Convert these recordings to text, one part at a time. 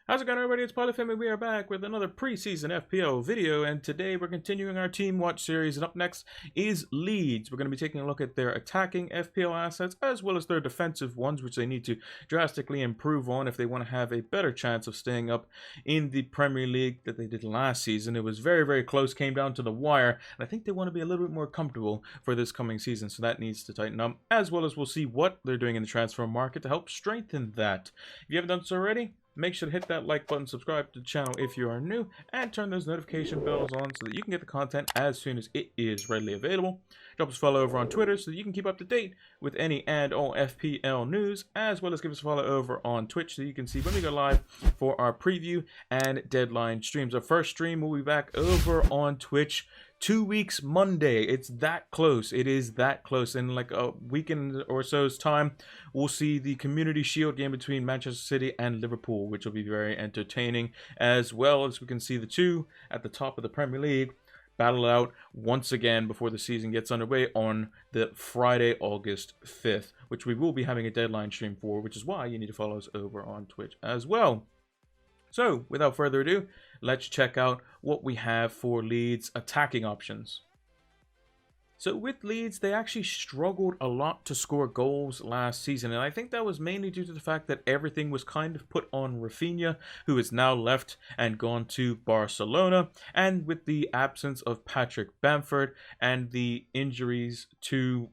How's it going, everybody? It's Polyfam. We are back with another preseason FPL video, and today we're continuing our Team Watch series. And up next is Leeds. We're going to be taking a look at their attacking FPL assets as well as their defensive ones, which they need to drastically improve on if they want to have a better chance of staying up in the Premier League that they did last season. It was very, very close, came down to the wire, and I think they want to be a little bit more comfortable for this coming season, so that needs to tighten up, as well as we'll see what they're doing in the transfer market to help strengthen that. If you haven't done so already, make sure to hit that like button, subscribe to the channel if you are new, and turn those notification bells on so that you can get the content as soon as it is readily available. Drop us a follow over on Twitter so that you can keep up to date with any and all FPL news, as well as give us a follow over on Twitch so you can see when we go live for our preview and deadline streams. Our first stream will be back over on Twitch 2 weeks Monday. It's that close. It is that close. In like a weekend or so's time, we'll see the Community Shield game between Manchester City and Liverpool, which will be very entertaining, as well as we can see the two at the top of the Premier League battle out once again before the season gets underway on the Friday, August 5th, which we will be having a deadline stream for, which is why you need to follow us over on Twitch as well. So, without further ado, let's check out what we have for Leeds' attacking options. So with Leeds, they actually struggled a lot to score goals last season, and I think that was mainly due to the fact that everything was kind of put on Rafinha, who is now left and gone to Barcelona, and with the absence of Patrick Bamford and the injuries to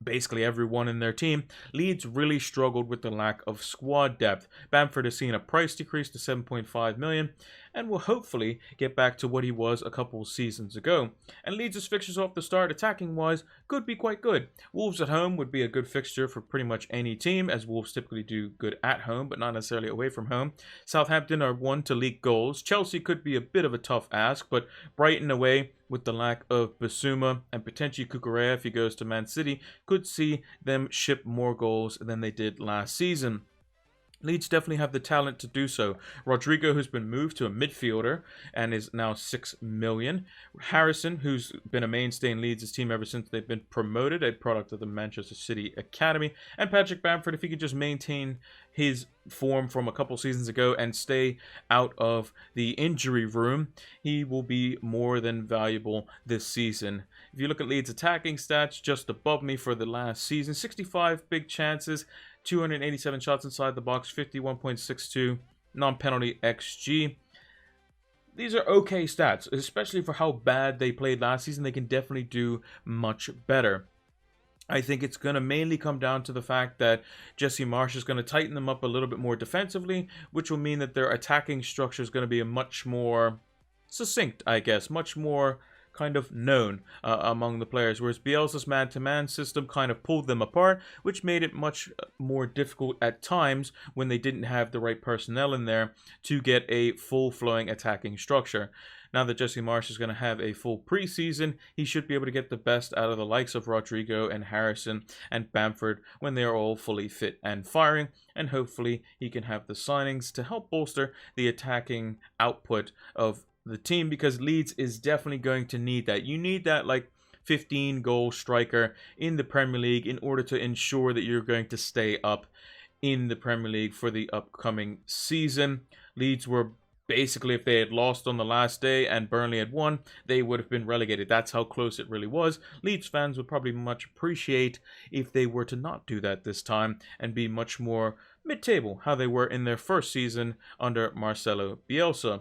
basically everyone in their team, Leeds really struggled with the lack of squad depth. Bamford has seen a price decrease to 7.5 million and will hopefully get back to what he was a couple seasons ago. And Leeds' fixtures off the start, attacking wise, could be quite good. Wolves at home would be a good fixture for pretty much any team, as Wolves typically do good at home but not necessarily away from home. Southampton are one to leak goals. Chelsea could be a bit of a tough ask, but Brighton away, with the lack of Basuma and potentially Cucurella if he goes to Man City, could see them ship more goals than they did last season. Leeds definitely have the talent to do so. Rodrigo, who's been moved to a midfielder and is now 6 million. Harrison, who's been a mainstay in Leeds' team ever since they've been promoted, a product of the Manchester City Academy. And Patrick Bamford, if he could just maintain his form from a couple seasons ago and stay out of the injury room, he will be more than valuable this season. If you look at Leeds' attacking stats, just above me for the last season, 65 big chances, 287 shots inside the box, 51.62 non-penalty XG. These are okay stats, especially for how bad they played last season. They can definitely do much better. I think it's going to mainly come down to the fact that Jesse Marsch is going to tighten them up a little bit more defensively, which will mean that their attacking structure is going to be a much more succinct, I guess, much more kind of known among the players, whereas Bielsa's man-to-man system kind of pulled them apart, which made it much more difficult at times when they didn't have the right personnel in there to get a full-flowing attacking structure. Now that Jesse Marsch is going to have a full preseason, he should be able to get the best out of the likes of Rodrigo and Harrison and Bamford when they are all fully fit and firing, and hopefully he can have the signings to help bolster the attacking output of the team, because Leeds is definitely going to need that. You need that like 15-goal striker in the Premier League in order to ensure that you're going to stay up in the Premier League for the upcoming season. Leeds were basically, if they had lost on the last day and Burnley had won, they would have been relegated. That's how close it really was. Leeds fans would probably much appreciate if they were to not do that this time and be much more mid-table, how they were in their first season under Marcelo Bielsa.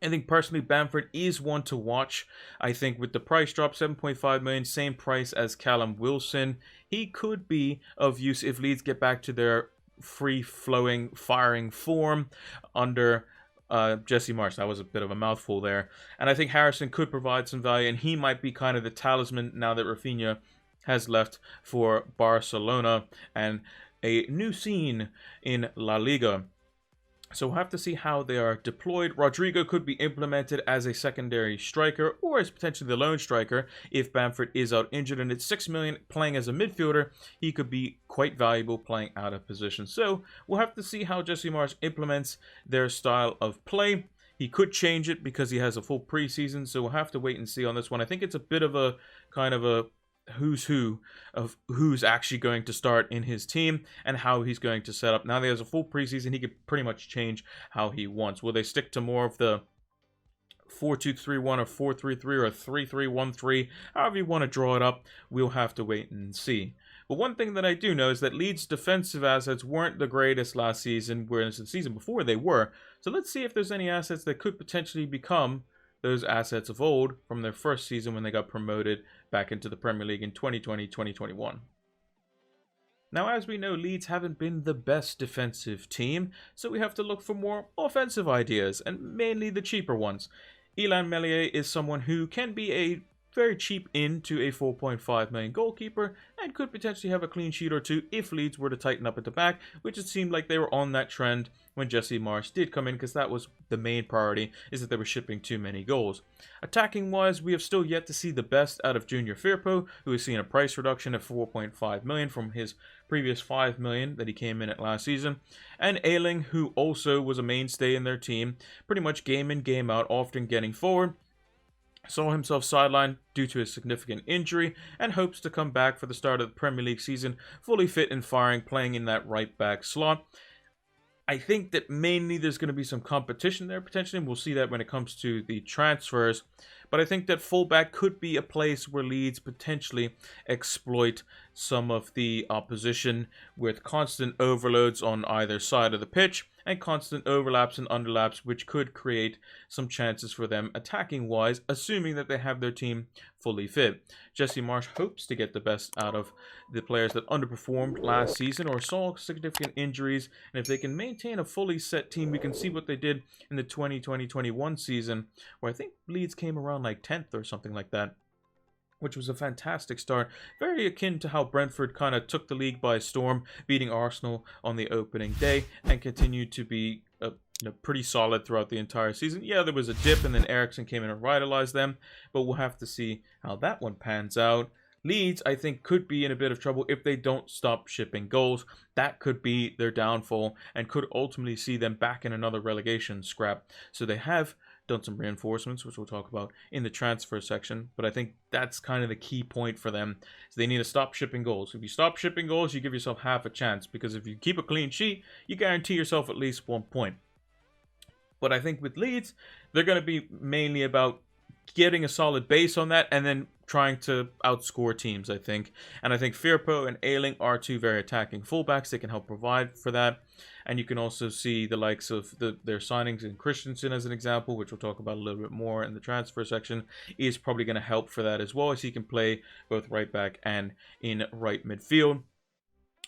I think personally Bamford is one to watch. I think with the price drop, 7.5 million, same price as Callum Wilson, he could be of use if Leeds get back to their free-flowing, firing form under Jesse Marsch. That was a bit of a mouthful there. And I think Harrison could provide some value, and he might be kind of the talisman now that Rafinha has left for Barcelona and a new scene in La Liga. So we'll have to see how they are deployed. Rodrigo could be implemented as a secondary striker or as potentially the lone striker if Bamford is out injured. And at 6 million playing as a midfielder, he could be quite valuable playing out of position. So we'll have to see how Jesse Marsch implements their style of play. He could change it because he has a full preseason, so we'll have to wait and see on this one. I think it's a bit of a kind of a who's who of who's actually going to start in his team and how he's going to set up. Now that he has a full preseason, he could pretty much change how he wants. Will they stick to more of the 4-2-3-1 or 4-3-3 or 3-3-1-3, however you want to draw it up? We'll have to wait and see. But one thing that I do know is that Leeds' defensive assets weren't the greatest last season, whereas the season before they were. So let's see if there's any assets that could potentially become those assets of old from their first season when they got promoted back into the Premier League in 2020-2021. Now, as we know, Leeds haven't been the best defensive team, so we have to look for more offensive ideas, and mainly the cheaper ones. Illan Meslier is someone who can be a very cheap into a 4.5 million goalkeeper and could potentially have a clean sheet or two if Leeds were to tighten up at the back, which it seemed like they were on that trend when Jesse Marsch did come in, because that was the main priority, is that they were shipping too many goals. Attacking wise, we have still yet to see the best out of Junior Firpo, who has seen a price reduction of 4.5 million from his previous 5 million that he came in at last season, and Ayling, who also was a mainstay in their team, pretty much game in, game out, often getting forward. Saw himself sidelined due to a significant injury and hopes to come back for the start of the Premier League season fully fit and firing, playing in that right back slot. I think that mainly there's going to be some competition there potentially, and we'll see that when it comes to the transfers. But I think that fullback could be a place where Leeds potentially exploit some of the opposition with constant overloads on either side of the pitch and constant overlaps and underlaps, which could create some chances for them attacking wise, assuming that they have their team fully fit. Jesse Marsch hopes to get the best out of the players that underperformed last season or saw significant injuries, and if they can maintain a fully set team, we can see what they did in the 2020-21 season, where I think Leeds came around like 10th or something like that, which was a fantastic start, very akin to how Brentford kind of took the league by storm, beating Arsenal on the opening day, and continued to be pretty solid throughout the entire season. Yeah, there was a dip, and then Eriksen came in and revitalized them, but we'll have to see how that one pans out. Leeds, I think, could be in a bit of trouble if they don't stop shipping goals. That could be their downfall and could ultimately see them back in another relegation scrap. So they have done some reinforcements, which we'll talk about in the transfer section, but I think that's kind of the key point for them. So they need to stop shipping goals. If you stop shipping goals, you give yourself half a chance, because if you keep a clean sheet, you guarantee yourself at least 1 point. But I think with Leeds, they're going to be mainly about getting a solid base on that and then trying to outscore teams, I think. And I think Firpo and Ayling are two very attacking fullbacks. They can help provide for that. And you can also see the likes of their signings in Christensen as an example, which we'll talk about a little bit more in the transfer section, is probably going to help for that as well, as he can play both right back and in right midfield.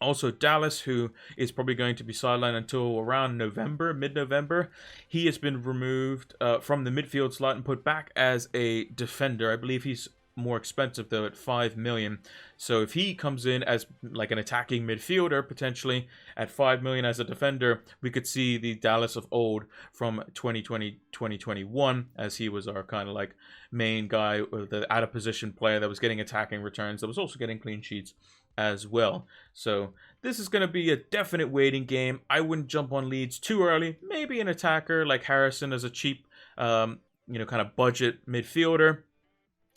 Also, Dallas, who is probably going to be sidelined until around November, mid-November. He has been removed from the midfield slot and put back as a defender. I believe he's more expensive, though, at 5 million. So if he comes in as like an attacking midfielder, potentially at 5 million as a defender, we could see the Dallas of old from 2020-2021, as he was our kind of like main guy, the out-of-position player that was getting attacking returns, that was also getting clean sheets as well. So this is going to be a definite waiting game. I wouldn't jump on Leeds too early. Maybe an attacker like Harrison as a cheap, kind of budget midfielder.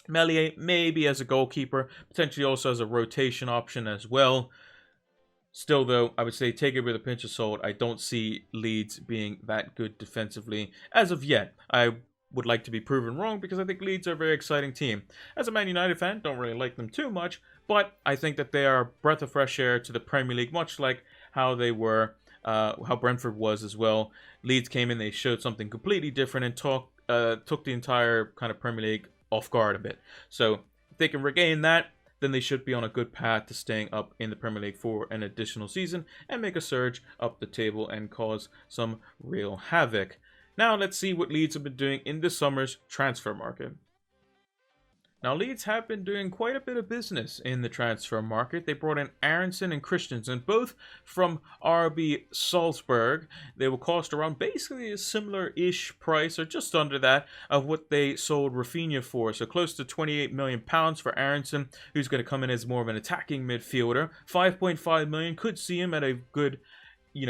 Meslier maybe as a goalkeeper, potentially also as a rotation option as well. Still, though, I would say take it with a pinch of salt. I don't see Leeds being that good defensively as of yet. I would like to be proven wrong, because I think Leeds are a very exciting team. As a Man United fan, don't really like them too much, but I think that they are a breath of fresh air to the Premier League, much like how they were, how Brentford was as well. Leeds came in, they showed something completely different and took the entire kind of Premier League off guard a bit. So if they can regain that, then they should be on a good path to staying up in the Premier League for an additional season and make a surge up the table and cause some real havoc. Now let's see what Leeds have been doing in this summer's transfer market. Now, Leeds have been doing quite a bit of business in the transfer market. They brought in Aronson and Christensen, both from RB Salzburg. They will cost around basically a similar-ish price, or just under that, of what they sold Rafinha for. So close to £28 million for Aronson, who's going to come in as more of an attacking midfielder. 5.5 million could see him at a good,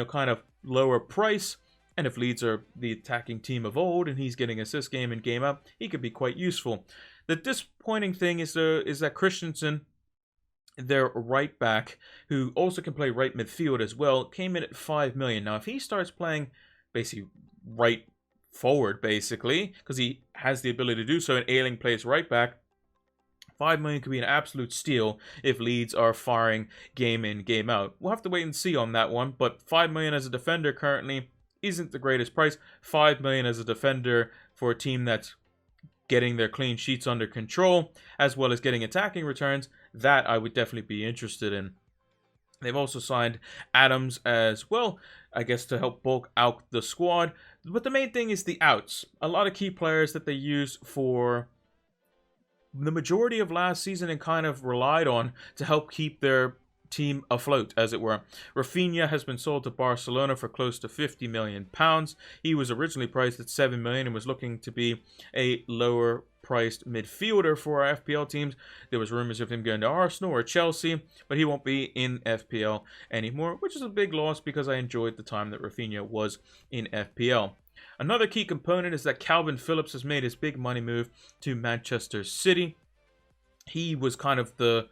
kind of lower price. And if Leeds are the attacking team of old and he's getting assist game in, game out, he could be quite useful. The disappointing thing is that Christensen their right back, who also can play right midfield as well, came in at 5 million. Now, if he starts playing basically right forward, basically, because he has the ability to do so, and Ayling plays right back, 5 million could be an absolute steal if Leeds are firing game in, game out. We'll have to wait and see on that one, but 5 million as a defender currently isn't the greatest price. 5 million as a defender for a team that's getting their clean sheets under control, as well as getting attacking returns, that I would definitely be interested in. They've also signed Adams as well, I guess, to help bulk out the squad. But the main thing is the outs. A lot of key players that they use for the majority of last season and kind of relied on to help keep their team afloat, as it were. Rafinha has been sold to Barcelona for close to £50 million. He was originally priced at £7 million and was looking to be a lower priced midfielder for our FPL teams. There was rumors of him going to Arsenal or Chelsea, but he won't be in FPL anymore, which is a big loss because I enjoyed the time that Rafinha was in FPL. Another key component is that Calvin Phillips has made his big money move to Manchester City. He was kind of the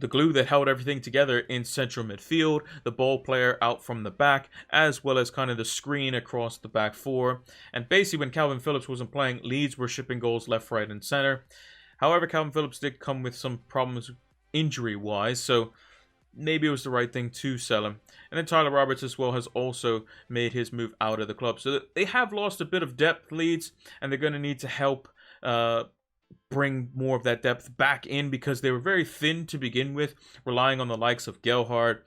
glue that held everything together in central midfield, the ball player out from the back, as well as kind of the screen across the back four. And basically, when Calvin Phillips wasn't playing, Leeds were shipping goals left, right, and center. However, Calvin Phillips did come with some problems injury-wise, so maybe it was the right thing to sell him. And then Tyler Roberts as well has also made his move out of the club. So they have lost a bit of depth, Leeds, and they're going to need to help bring more of that depth back in, because they were very thin to begin with, relying on the likes of Gelhardt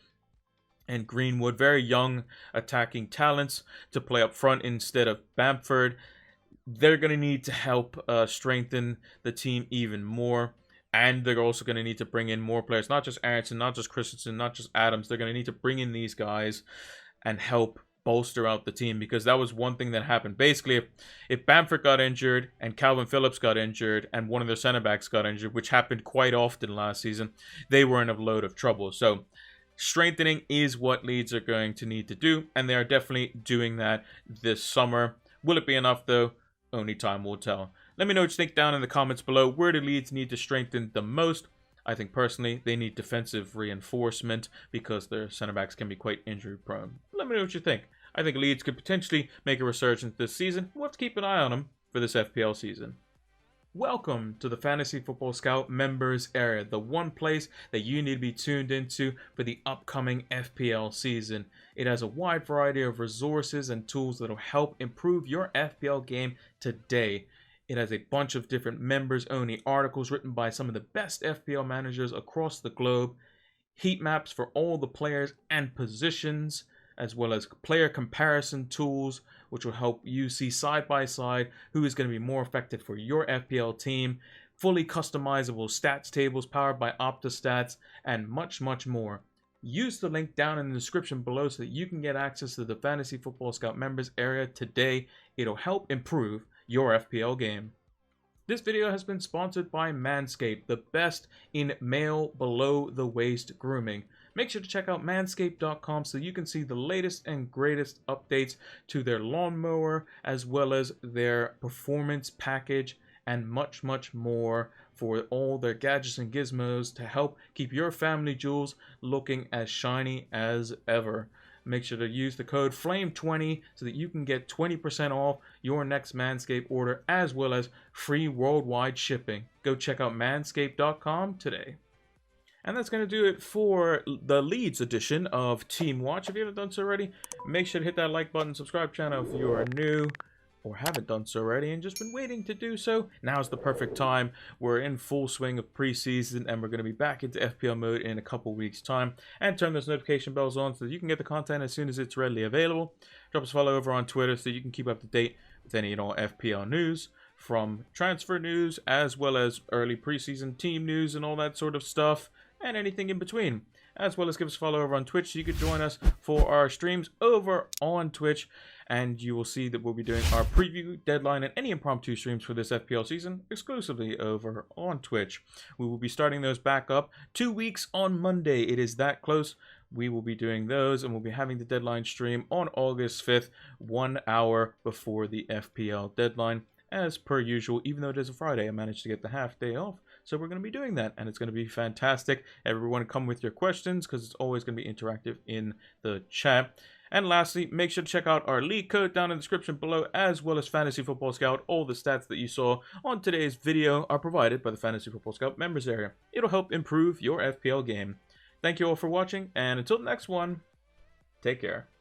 and Greenwood, very young attacking talents, to play up front instead of Bamford. They're going to need to help strengthen the team even more, and they're also going to need to bring in more players, not just Aronson, not just Christensen, not just Adams. They're going to need to bring in these guys and help bolster out the team, because that was one thing that happened. Basically, if Bamford got injured and Calvin Phillips got injured and one of their center backs got injured, which happened quite often last season, they were in a load of trouble. So strengthening is what Leeds are going to need to do, and they are definitely doing that this summer. Will it be enough though? Only time will tell. Let me know what you think down in the comments below. Where do Leeds need to strengthen the most? I think personally they need defensive reinforcement, because their center backs can be quite injury prone. Let me know what you think. I think Leeds could potentially make a resurgence this season. We'll have to keep an eye on them for this FPL season. Welcome to the Fantasy Football Scout members area, the one place that you need to be tuned into for the upcoming FPL season. It has a wide variety of resources and tools that will help improve your FPL game today. It has a bunch of different members-only articles written by some of the best FPL managers across the globe, heat maps for all the players and positions, as well as player comparison tools, which will help you see side by side who is going to be more effective for your FPL team, fully customizable stats tables powered by Opta stats, and much, much more. Use the link down in the description below so that you can get access to the Fantasy Football Scout members area today. It'll help improve your FPL game. This video has been sponsored by Manscape, the best in male below-the-waist grooming. Make sure to check out manscape.com so you can see the latest and greatest updates to their lawnmower, as well as their performance package, and much, much more for all their gadgets and gizmos to help keep your family jewels looking as shiny as ever. Make sure to use the code FLAME20 so that you can get 20% off your next Manscaped order, as well as free worldwide shipping. Go check out manscaped.com today. And that's going to do it for the Leeds edition of Team Watch. If you haven't done so already, make sure to hit that like button, subscribe channel if you are new or haven't done so already and just been waiting to do so. Now's the perfect time. We're in full swing of preseason, and we're going to be back into FPL mode in a couple weeks' time. And turn those notification bells on so that you can get the content as soon as it's readily available. Drop us a follow over on Twitter so you can keep up to date with any and all FPL news, from transfer news as well as early preseason team news and all that sort of stuff, and anything in between. As well as give us a follow over on Twitch so you can join us for our streams over on Twitch, and you will see that we'll be doing our preview, deadline, and any impromptu streams for this FPL season exclusively over on Twitch. We will be starting those back up 2 weeks on Monday. It is that close. We will be doing those, and we'll be having the deadline stream on August 5th, 1 hour before the FPL deadline. As per usual, even though it is a Friday, I managed to get the half day off, So we're going to be doing that, and it's going to be fantastic. Everyone come with your questions, because it's always going to be interactive in the chat. And lastly, make sure to check out our league code down in the description below, as well as Fantasy Football Scout. All the stats that you saw on today's video are provided by the Fantasy Football Scout members area. It'll help improve your FPL game. Thank you all for watching, and until the next one, take care.